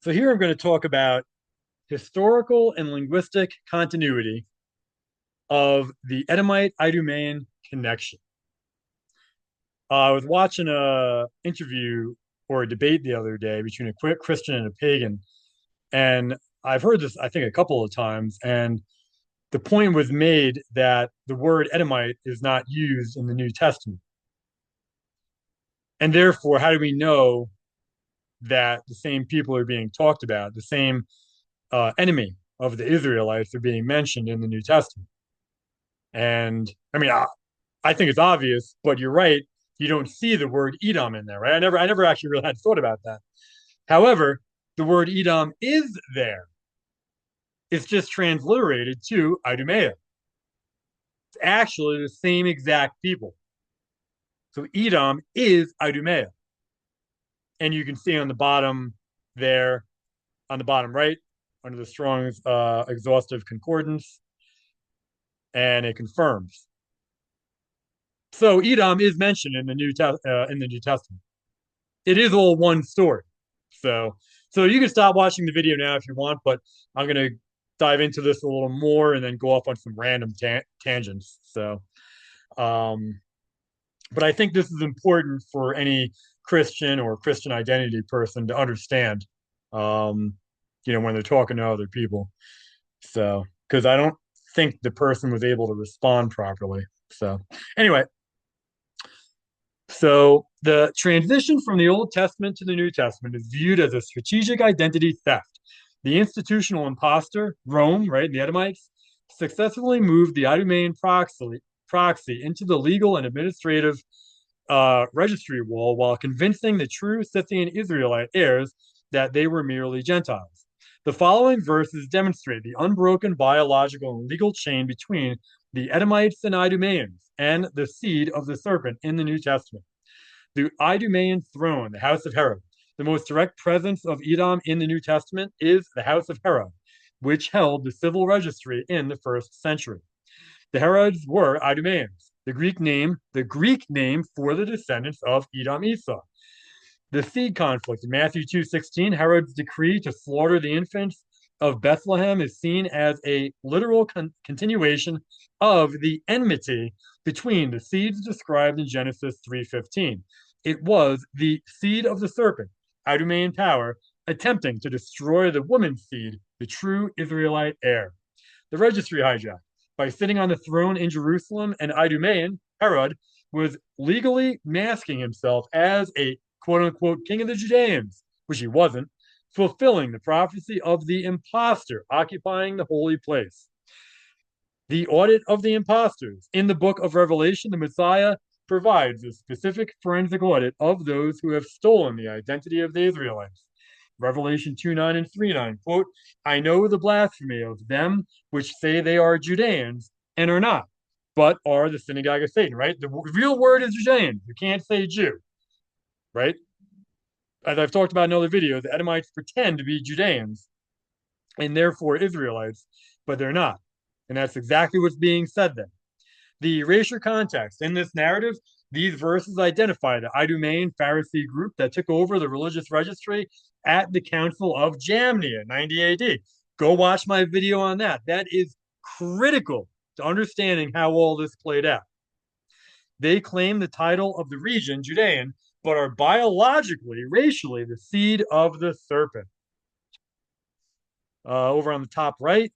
So here I'm going to talk about historical and linguistic continuity of the Edomite Idumean connection. I was watching a interview or a debate the other day between a Christian and a pagan, and I've heard this I think a couple of times, and the point was made that the word Edomite is not used in the New Testament, and therefore, how do we know that the same people are being talked about, the same enemy of the Israelites are being mentioned in the New Testament? And I think it's obvious, but you're right. You don't see the word Edom in there, right? I never actually really had thought about that. However, the word Edom is there. It's just transliterated to Idumea. It's actually the same exact people. So Edom is Idumea. And you can see on the bottom there, on the bottom right, under the Strong's exhaustive concordance, and it confirms. So Edom is mentioned in the New Testament. It is all one story. So so you can stop watching the video now if you want, but I'm gonna dive into this a little more and then go off on some random tangents. Um, but I think this is important for any Christian or Christian identity person to understand, um, when they're talking to other people. So, because I don't think the person was able to respond properly. So, anyway, so the transition from the Old Testament to the New Testament is viewed as a strategic identity theft. The institutional imposter, Rome, right, the Edomites, successfully moved the Idumean proxy into the legal and administrative registry wall while convincing the true Scythian Israelite heirs that they were merely Gentiles. The following verses demonstrate the unbroken biological and legal chain between the Edomites and Idumeans and the seed of the serpent in the New Testament. The Idumean throne, the house of Herod. The most direct presence of Edom in the New Testament is the house of Herod, which held the civil registry in the first century. The Herods were Idumeans, the Greek name for the descendants of Edom Esau. The seed conflict in Matthew 2:16, Herod's decree to slaughter the infants of Bethlehem is seen as a literal continuation of the enmity between the seeds described in Genesis 3:15. It was the seed of the serpent, Idumean power, attempting to destroy the woman's seed, the true Israelite heir. The registry hijack. By sitting on the throne in Jerusalem, an Idumean, Herod, was legally masking himself as a quote unquote king of the Judeans, which he wasn't, fulfilling the prophecy of the impostor occupying the holy place. The audit of the impostors. In the book of Revelation, the Messiah provides a specific forensic audit of those who have stolen the identity of the Israelites. Revelation 2:9 and 3:9, quote, I know the blasphemy of them which say they are Judeans and are not, but are the synagogue of Satan, right? The real word is Judean. You can't say Jew, right? As I've talked about in other videos, the Edomites pretend to be Judeans and therefore Israelites, but they're not. And that's exactly what's being said then. The erasure context. In this narrative, these verses identify the Idumean Pharisee group that took over the religious registry at the Council of Jamnia, 90 AD. Go watch my video on that. That is critical to understanding how all this played out. They claim the title of the region, Judean, but are biologically, racially, the seed of the serpent. Over on the top right,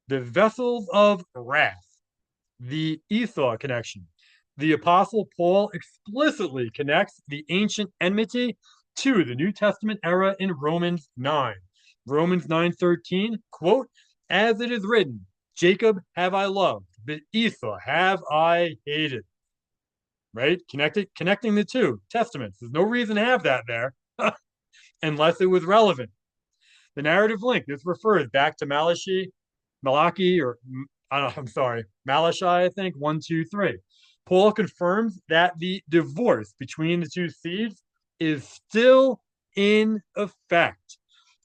the vessels of wrath, the Esau connection. The Apostle Paul explicitly connects the ancient enmity to the New Testament era in Romans 9. Romans 9:13, quote, as it is written, Jacob have I loved, but Esau have I hated. Right? Connecting the two testaments. There's no reason to have that there unless it was relevant. The narrative link, this refers back to Malachi, or I'm sorry, Malachi, I think, 1, 2, 3. Paul confirms that the divorce between the two seeds is still in effect.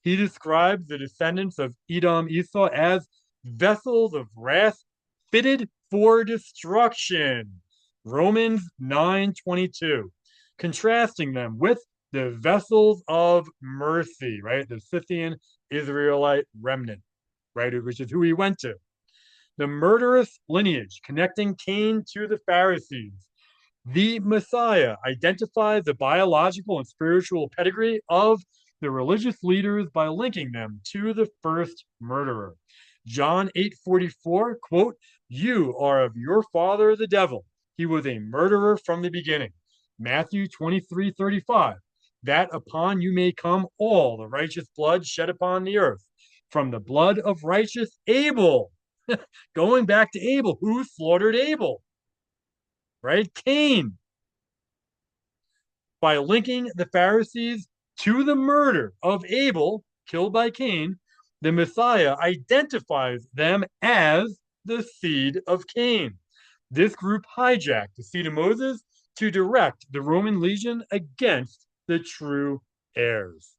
He describes the descendants of Edom Esau as vessels of wrath fitted for destruction. Romans 9:22, contrasting them with the vessels of mercy, right? The Scythian Israelite remnant, right? Which is who he went to. The murderous lineage connecting Cain to the Pharisees. The Messiah identifies the biological and spiritual pedigree of the religious leaders by linking them to the first murderer. John 8:44, quote, "You are of your father the devil. He was a murderer from the beginning." Matthew 23:35, "That upon you may come all the righteous blood shed upon the earth, from the blood of righteous Abel." Going back to Abel, who slaughtered Abel? Right? Cain. By linking the Pharisees to the murder of Abel, killed by Cain, the Messiah identifies them as the seed of Cain. This group hijacked the seed of Moses to direct the Roman legion against the true heirs.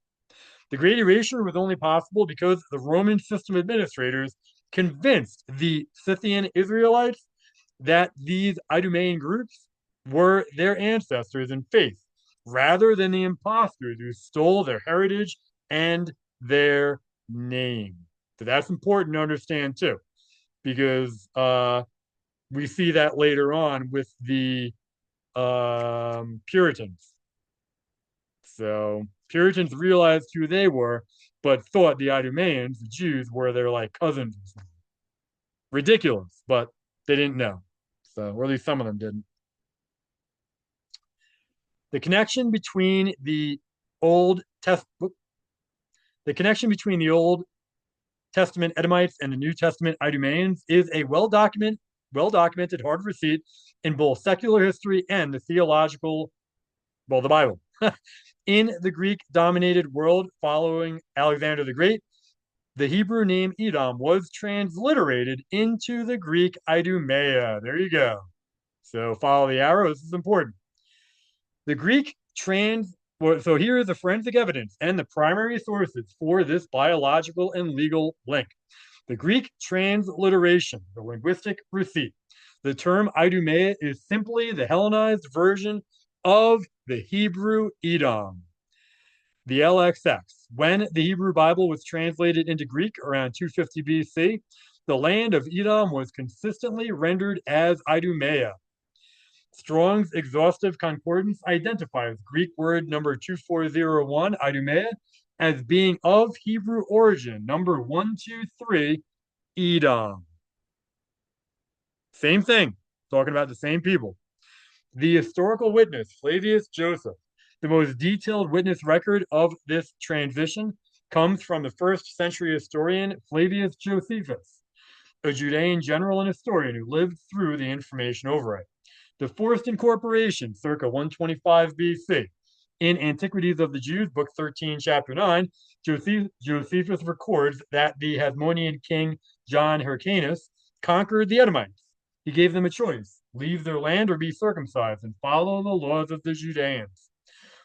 The Great Erasure was only possible because the Roman system administrators convinced the Scythian Israelites that these Idumean groups were their ancestors in faith, rather than the imposters who stole their heritage and their name. So that's important to understand too, because we see that later on with the Puritans. So Puritans realized who they were, but thought the Idumeans, the Jews, were their like cousins. Ridiculous, but they didn't know. So, or at least some of them didn't. The connection between the Old Testament, the connection between the Old Testament Edomites and the New Testament Idumeans is a well-documented hard receipt in both secular history and the theological, well, the Bible. In the Greek-dominated world following Alexander the Great, the Hebrew name Edom was transliterated into the Greek Idumea. There you go. So follow the arrow. This is important. The Greek trans so here is the forensic evidence and the primary sources for this biological and legal link. The Greek transliteration, the linguistic receipt. The term Idumea is simply the Hellenized version of the Hebrew Edom. The LXX. When the Hebrew Bible was translated into Greek around 250 BC, the land of Edom was consistently rendered as Idumea. Strong's exhaustive concordance identifies Greek word number 2401, Idumea, as being of Hebrew origin, number 123, Edom. Same thing, talking about the same people. The historical witness, Flavius Joseph, the most detailed witness record of this transition, comes from the first century historian Flavius Josephus, a Judean general and historian who lived through the information overwrite. The Forced Incorporation, circa 125 BC. In Antiquities of the Jews, Book 13, Chapter 9, Josephus records that the Hasmonean king John Hyrcanus conquered the Edomites. He gave them a choice: leave their land or be circumcised and follow the laws of the Judeans.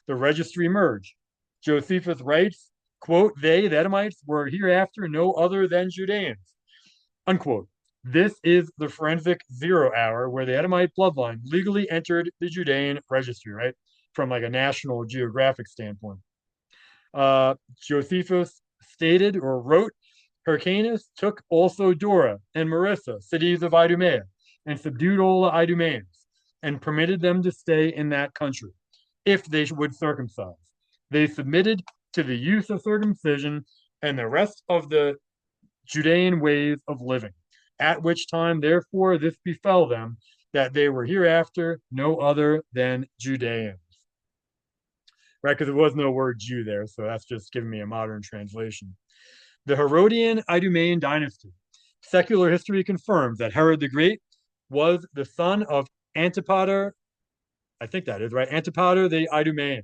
The registry merge. Josephus writes, quote, "They, the Edomites, were hereafter no other than Judeans," unquote. This is the forensic 0 hour where the Edomite bloodline legally entered the Judean registry, right? From like a national geographic standpoint. Josephus stated or wrote, Hyrcanus took also Dora and Marissa, cities of Idumea, and subdued all the Idumeans, and permitted them to stay in that country, if they would circumcise. They submitted to the use of circumcision and the rest of the Judean ways of living. At which time, therefore, this befell them, that they were hereafter no other than Judeans. Right, because there was no word Jew there, so that's just giving me a modern translation. The Herodian Idumean dynasty. Secular history confirms that Herod the Great was the son of Antipater, I think that is right, Antipater the Idumean,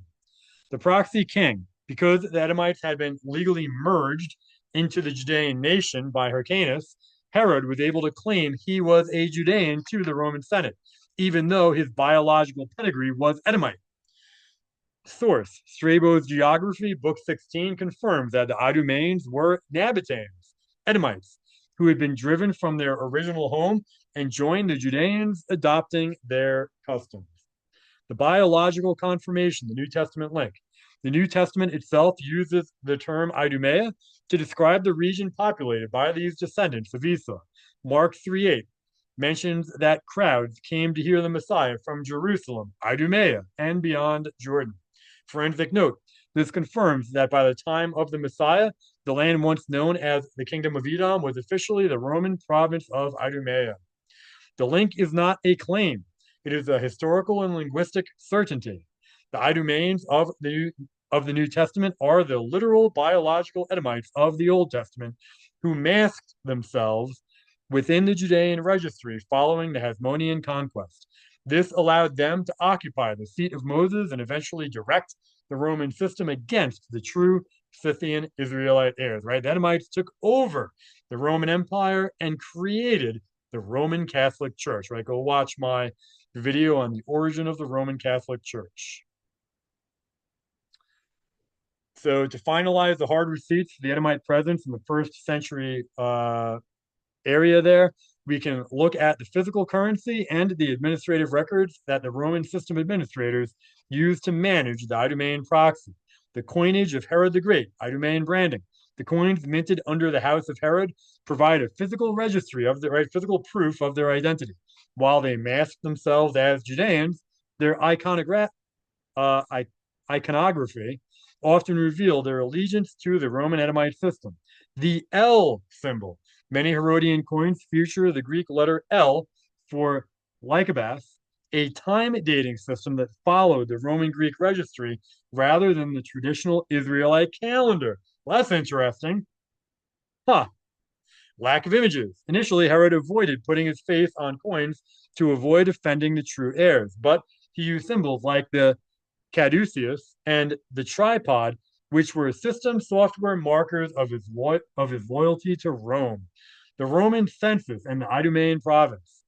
the proxy king, because the Edomites had been legally merged into the Judean nation by Hyrcanus. Herod was able to claim he was a Judean to the Roman Senate, even though his biological pedigree was Edomite. Source: Strabo's Geography, Book 16, confirms that the Idumeans were Nabateans, Edomites, who had been driven from their original home and joined the Judeans, adopting their customs. The biological confirmation, the New Testament link. The New Testament itself uses the term Idumea to describe the region populated by these descendants of Esau. Mark 3:8 mentions that crowds came to hear the Messiah from Jerusalem, Idumea, and beyond Jordan. Forensic note: this confirms that by the time of the Messiah, the land once known as the Kingdom of Edom was officially the Roman province of Idumea. The link is not a claim, it is a historical and linguistic certainty. The Idumeans of the New Testament are the literal biological Edomites of the Old Testament who masked themselves within the Judean registry following the Hasmonean conquest. This allowed them to occupy the seat of Moses and eventually direct the Roman system against the true Scythian Israelite heirs, right? The Edomites took over the Roman Empire and created the Roman Catholic Church, right? Go watch my video on the origin of the Roman Catholic Church. So to finalize the hard receipts for the Edomite presence in the first century area there, we can look at the physical currency and the administrative records that the Roman system administrators used to manage the Idumean proxy. The coinage of Herod the Great, Idumean branding. The coins minted under the house of Herod provide a physical registry of the right physical proof of their identity. While they masked themselves as Judeans, their uh, iconography often reveal their allegiance to the Roman Edomite system. The L symbol. Many Herodian coins feature the Greek letter L for Lycabas, a time dating system that followed the Roman Greek registry rather than the traditional Israelite calendar. Less interesting. Huh. Lack of images. Initially, Herod avoided putting his face on coins to avoid offending the true heirs, but he used symbols like the caduceus and the tripod, which were system software markers of his loyalty to Rome. The Roman census and the Idumean province.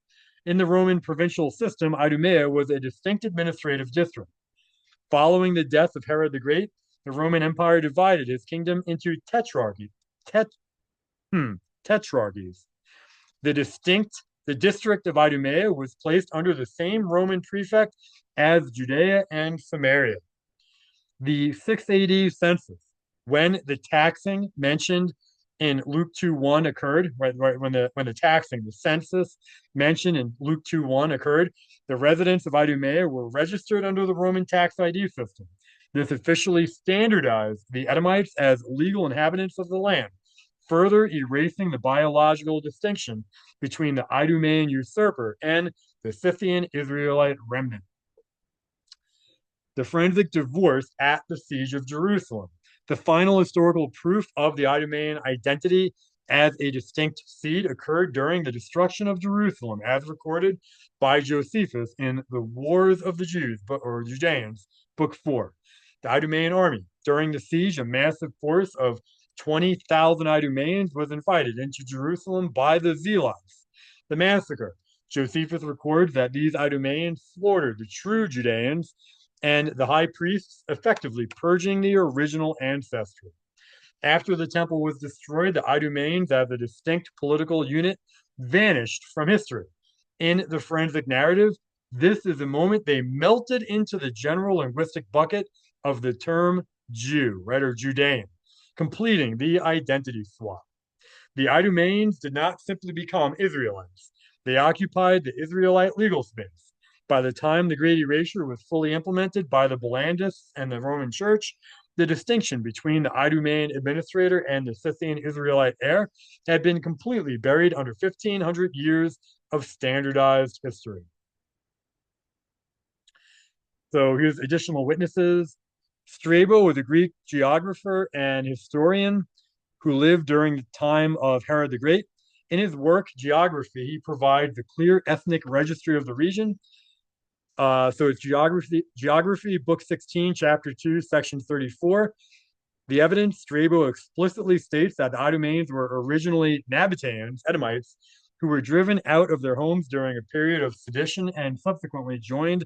In the Roman provincial system, Idumea was a distinct administrative district. Following the death of Herod the Great, the Roman Empire divided his kingdom into tet, tetrarchies. The district of Idumea was placed under the same Roman prefect as Judea and Samaria. The 6 AD census, when the taxing mentioned in Luke 2:1 occurred, right when the census mentioned in Luke 2:1 occurred, the residents of Idumea were registered under the Roman tax ID system. This officially standardized the Edomites as legal inhabitants of the land, further erasing the biological distinction between the Idumean usurper and the Scythian Israelite remnant. The forensic divorce at the siege of Jerusalem. The final historical proof of the Idumean identity as a distinct seed occurred during the destruction of Jerusalem, as recorded by Josephus in the Wars of the Jews, or Judeans, Book 4. The Idumean army. During the siege, a massive force of 20,000 Idumeans was invited into Jerusalem by the Zealots. The massacre. Josephus records that these Idumeans slaughtered the true Judeans and the high priests, effectively purging the original ancestry. After the temple was destroyed, the Idumeans, as a distinct political unit, vanished from history. In the forensic narrative, this is the moment they melted into the general linguistic bucket of the term Jew, right, or Judean, completing the identity swap. The Idumeans did not simply become Israelites. They occupied the Israelite legal space. By the time the Great Erasure was fully implemented by the Bollandists and the Roman Church, the distinction between the Idumean administrator and the Scythian Israelite heir had been completely buried under 1,500 years of standardized history. So here's additional witnesses. Strabo was a Greek geographer and historian who lived during the time of Herod the Great. In his work, Geography, he provides a clear ethnic registry of the region. So it's Geography, Book 16, Chapter 2, Section 34. The evidence, Strabo explicitly states that the Idumeans were originally Nabateans, Edomites, who were driven out of their homes during a period of sedition and subsequently joined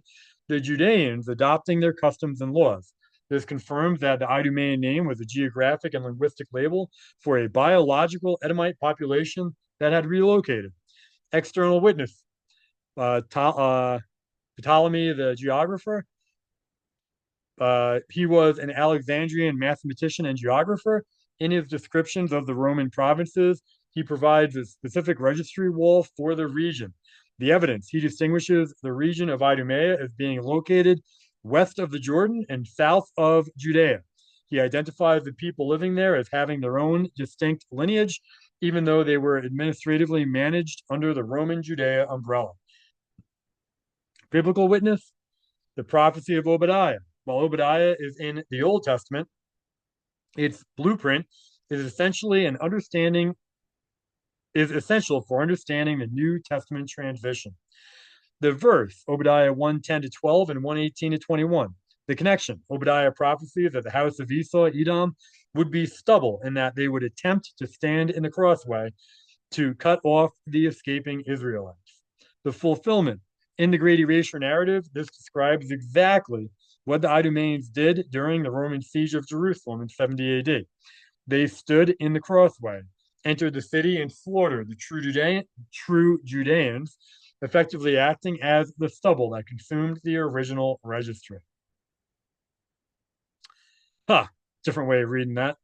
the Judeans, adopting their customs and laws. This confirms that the Idumean name was a geographic and linguistic label for a biological Edomite population that had relocated. External witness, Ptolemy the geographer, He was an Alexandrian mathematician and geographer. In his descriptions of the Roman provinces, he provides a specific registry wall for the region. The evidence, he distinguishes the region of Idumea as being located west of the Jordan and south of Judea. He identifies the people living there as having their own distinct lineage, even though they were administratively managed under the Roman Judea umbrella. Biblical witness, the prophecy of Obadiah. While Obadiah is in the Old Testament, its blueprint is essentially an understanding is essential for understanding the New Testament transition. The verse, Obadiah 1:10 to 12 and 1:18 to 21. The connection, Obadiah prophecies that the house of Esau, Edom, would be stubble in that they would attempt to stand in the crossway to cut off the escaping Israelites. The fulfillment, in the Great Erasure narrative, this describes exactly what the Idumeans did during the Roman siege of Jerusalem in 70 AD. They stood in the crossway, entered the city, and slaughtered the true Judeans, effectively acting as the stubble that consumed the original registry. Huh, different way of reading that.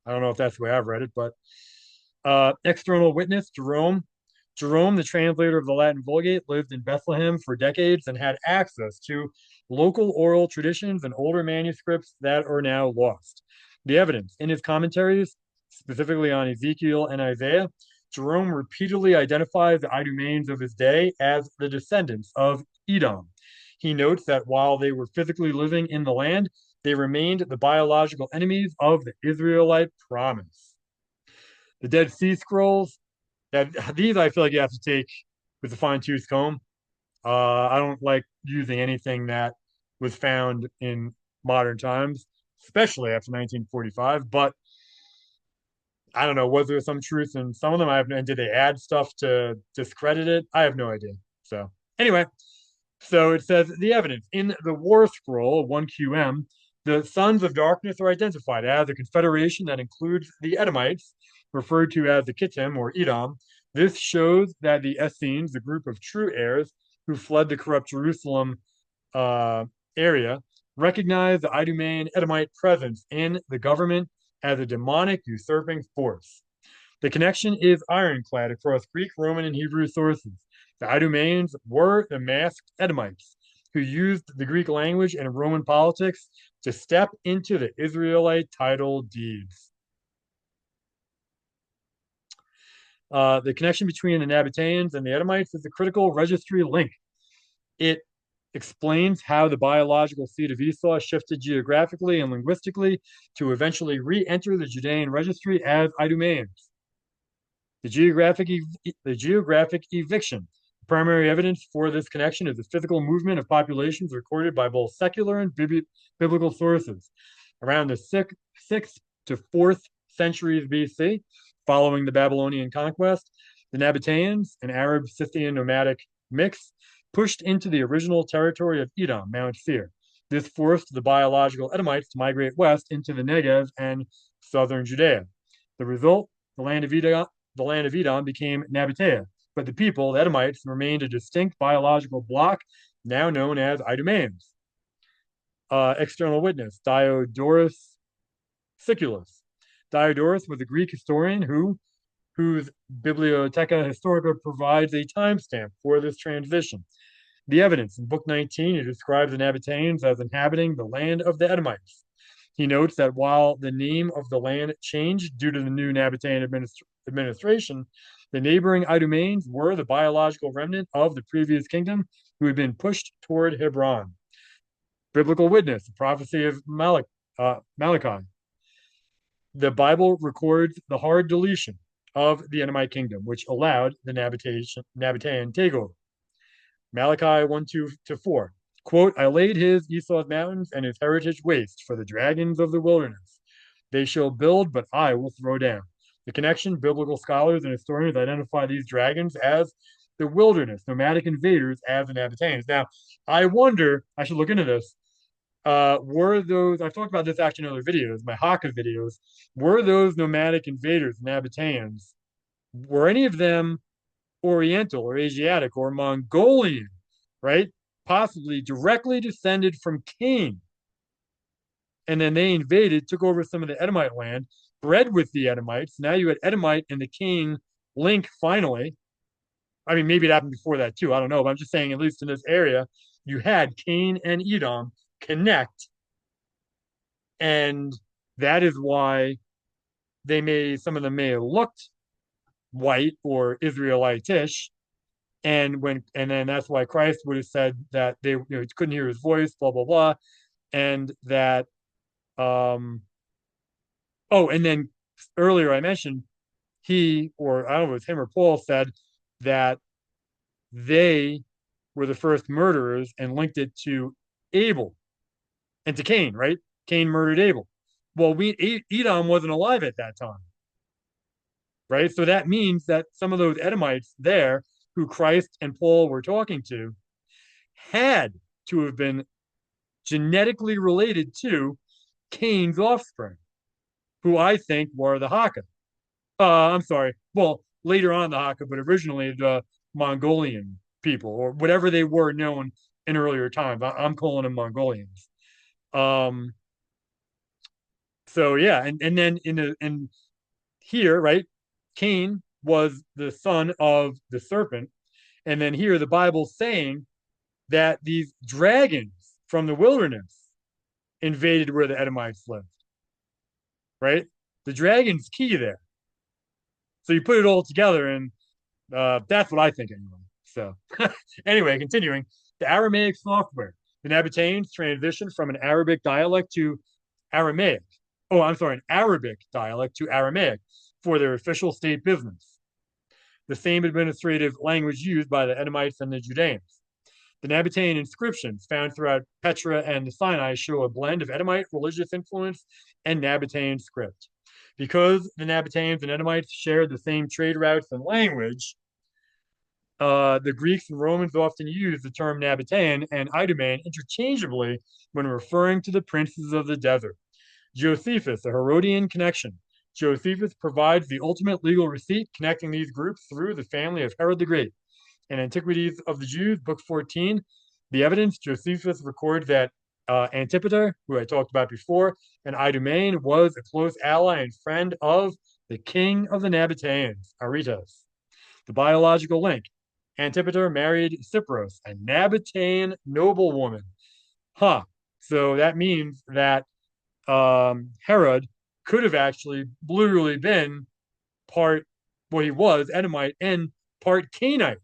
I don't know if that's the way I've read it, but external witness, Jerome. Jerome, the translator of the Latin Vulgate, lived in Bethlehem for decades and had access to local oral traditions and older manuscripts that are now lost. The evidence in his commentaries, specifically on Ezekiel and Isaiah, Jerome repeatedly identifies the Idumeans of his day as the descendants of Edom. He notes that while they were physically living in the land, they remained the biological enemies of the Israelite promise. The Dead Sea Scrolls, these I feel like you have to take with a fine-tooth comb. I don't like using anything that was found in modern times, especially after 1945. But I don't know, was there some truth in some of them? And did they add stuff to discredit it? I have no idea. So anyway, so it says the evidence in the War Scroll 1QM, the sons of darkness are identified as a confederation that includes the Edomites, referred to as the Kittim or Edom. This shows that the Essenes, the group of true heirs who fled the corrupt Jerusalem area, recognize the Idumean Edomite presence in the government as a demonic usurping force. The connection is ironclad across Greek, Roman, and Hebrew sources. The Idumeans were the masked Edomites who used the Greek language and Roman politics to step into the Israelite title deeds. The connection between the Nabateans and the Edomites is a critical registry link. It explains how the biological seed of Esau shifted geographically and linguistically to eventually re-enter the Judean registry as Idumeans. The geographic eviction. The primary evidence for this connection is the physical movement of populations recorded by both secular and biblical sources. Around the 6th to 4th centuries BC, following the Babylonian conquest, the Nabateans, an Arab-Scythian nomadic mix, pushed into the original territory of Edom, Mount Seir. This forced the biological Edomites to migrate west into the Negev and southern Judea. The result, the land of Edom became Nabatea, but the people, the Edomites, remained a distinct biological bloc, now known as Idumeans. External witness, Diodorus Siculus. Diodorus was a Greek historian whose Bibliotheca Historica provides a timestamp for this transition. The evidence in Book 19, it describes the Nabateans as inhabiting the land of the Edomites. He notes that while the name of the land changed due to the new Nabatean administration, the neighboring Idumeans were the biological remnant of the previous kingdom who had been pushed toward Hebron. Biblical witness, the prophecy of Malachi. The Bible records the hard deletion of the Edomite kingdom, which allowed the Nabatean takeover. Malachi 1:2-4. Quote, I laid his Esau's mountains and his heritage waste for the dragons of the wilderness. They shall build, but I will throw down. The connection, biblical scholars and historians identify these dragons as the wilderness, nomadic invaders as the Nabateans. Now, I wonder, I should look into this. Were those, I've talked about this actually in other videos, my Haka videos, were those nomadic invaders, Nabateans, were any of them Oriental or Asiatic or Mongolian, right? Possibly directly descended from Cain. and then they invaded, took over some of the Edomite land, bred with the Edomites. Now you had Edomite and the Cain link finally. I mean, maybe it happened before that too. I don't know, but I'm just saying, at least in this area, you had Cain and Edom connect, and that is why some of them may have looked white or Israelitish, and then that's why Christ would have said that they couldn't hear his voice, blah blah blah, and that oh, and then earlier I mentioned he, or I don't know if it was him or Paul, said that they were the first murderers and linked it to Abel and to Cain, right? Cain murdered Abel. Well, Edom wasn't alive at that time, right? So that means that some of those Edomites there, who Christ and Paul were talking to, had to have been genetically related to Cain's offspring, who I think were the Hakka. I'm sorry. Well, later on the Hakka, but originally the Mongolian people, or whatever they were known in earlier times. I'm calling them Mongolians. Um, so yeah, and then in here, right, Cain was the son of the serpent, and then here the Bible's saying that these dragons from the wilderness invaded where the Edomites lived, right? The dragon's key there. So you put it all together, and that's what I think anyway. So anyway, continuing, the Aramaic software. The Nabateans transitioned from an Arabic dialect to Aramaic. Oh, I'm sorry, an Arabic dialect to Aramaic for their official state business, the same administrative language used by the Edomites and the Judeans. The Nabatean inscriptions found throughout Petra and the Sinai show a blend of Edomite religious influence and Nabatean script. Because the Nabateans and Edomites shared the same trade routes and language, the Greeks and Romans often used the term Nabatean and Idumean interchangeably when referring to the princes of the desert. Josephus, a Herodian connection. Josephus provides the ultimate legal receipt connecting these groups through the family of Herod the Great. In Antiquities of the Jews, Book 14, the evidence, Josephus records that Antipater, who I talked about before, and Idumean was a close ally and friend of the king of the Nabateans, Aretas. The biological link. Antipater married Cypros, a Nabatean noblewoman. Huh. So that means that Herod could have actually literally been part, well, he was Edomite and part Canaanite,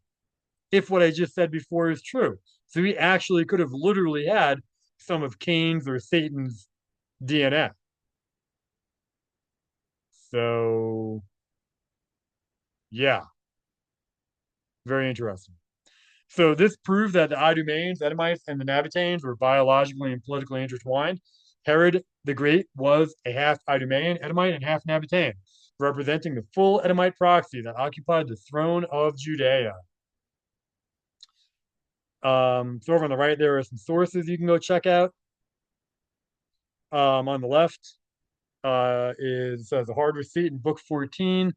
if what I just said before is true. So he actually could have literally had some of Cain's or Satan's DNA. So, yeah, very interesting. So this proved that the Idumeans, Edomites, and the Nabateans were biologically and politically intertwined. Herod the Great was a half Idumean, Edomite, and half Nabatean, representing the full Edomite proxy that occupied the throne of Judea. So over on the right, there are some sources you can go check out. On the left is says a hard receipt in book 14.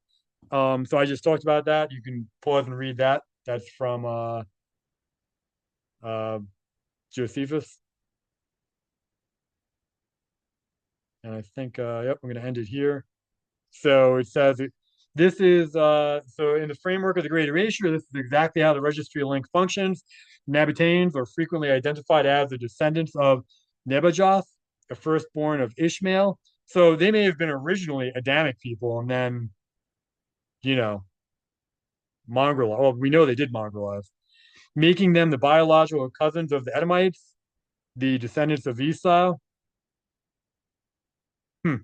So I just talked about that. You can pause and read that. That's from uh, Josephus. And I think, yep, I'm going to end it here. So it says this is so in the framework of the Great Erasure, this is exactly how the registry link functions. Nabateans are frequently identified as the descendants of Nebajoth, the firstborn of Ishmael. So they may have been originally Adamic people and then, you know, mongrel. Well, we know they did mongrelize, making them the biological cousins of the Edomites, the descendants of Esau. Hmm.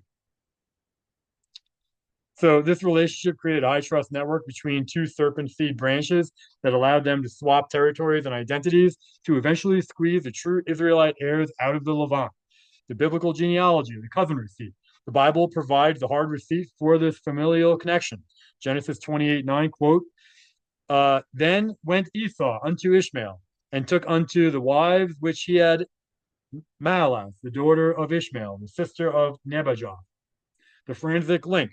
So this relationship created a high trust network between two serpent seed branches that allowed them to swap territories and identities to eventually squeeze the true Israelite heirs out of the Levant. The biblical genealogy, the cousin receipt. The Bible provides the hard receipt for this familial connection. Genesis 28:9, quote, then went Esau unto Ishmael, and took unto the wives which he had Mahalath, the daughter of Ishmael, the sister of Nebajoth. The forensic link.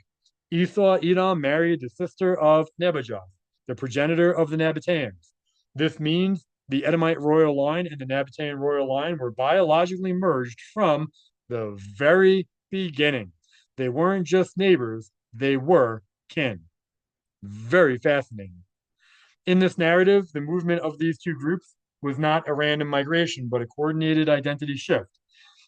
Esau Edom married the sister of Nebajoth, the progenitor of the Nabateans. This means the Edomite royal line and the Nabatean royal line were biologically merged from the very beginning. They weren't just neighbors, they were kin. Very fascinating. In this narrative, the movement of these two groups was not a random migration, but a coordinated identity shift.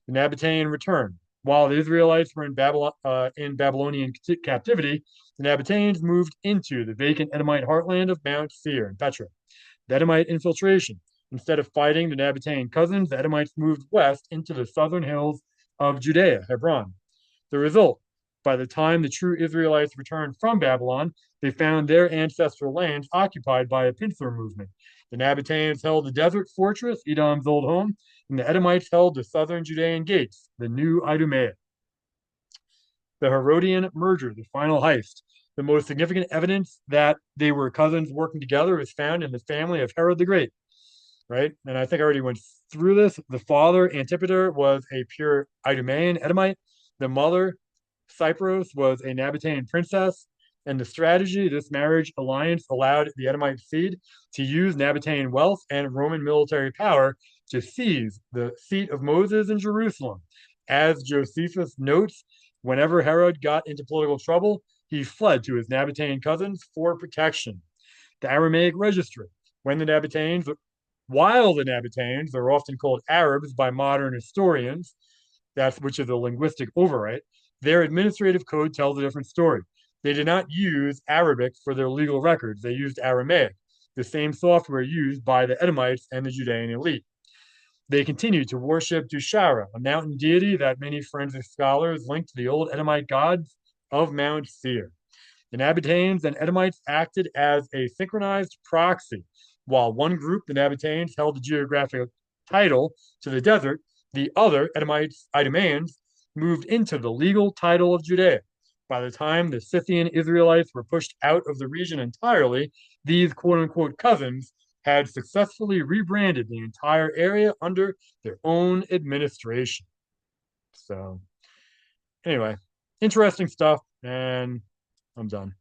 The Nabatean returned. While the Israelites were in Babylonian captivity, the Nabateans moved into the vacant Edomite heartland of Mount Seir and Petra. The Edomite infiltration. Instead of fighting the Nabatean cousins, the Edomites moved west into the southern hills of Judea, Hebron. The result, by the time the true Israelites returned from Babylon, they found their ancestral lands occupied by a pincer movement. The Nabateans held the desert fortress, Edom's old home, and the Edomites held the southern Judean gates, the new Idumean. The Herodian merger, the final heist. The most significant evidence that they were cousins working together is found in the family of Herod the Great, right? And I think I already went through this. The father, Antipater, was a pure Idumean Edomite. The mother, Cypros, was a Nabatean princess. And the strategy, this marriage alliance allowed the Edomite seed to use Nabatean wealth and Roman military power to seize the seat of Moses in Jerusalem. As Josephus notes, whenever Herod got into political trouble, he fled to his Nabatean cousins for protection. The Aramaic registry. When the Nabateans, while the Nabateans are often called Arabs by modern historians, which is a linguistic overwrite, their administrative code tells a different story. They did not use Arabic for their legal records. They used Aramaic, the same software used by the Edomites and the Judean elite. They continued to worship Dushara, a mountain deity that many forensic scholars link to the old Edomite gods of Mount Seir. The Nabateans and Edomites acted as a synchronized proxy. While one group, the Nabateans, held the geographic title to the desert, the other, Edomites, Idumeans, moved into the legal title of Judea. By the time the Scythian Israelites were pushed out of the region entirely, these quote unquote cousins had successfully rebranded the entire area under their own administration. So, anyway, interesting stuff, and I'm done.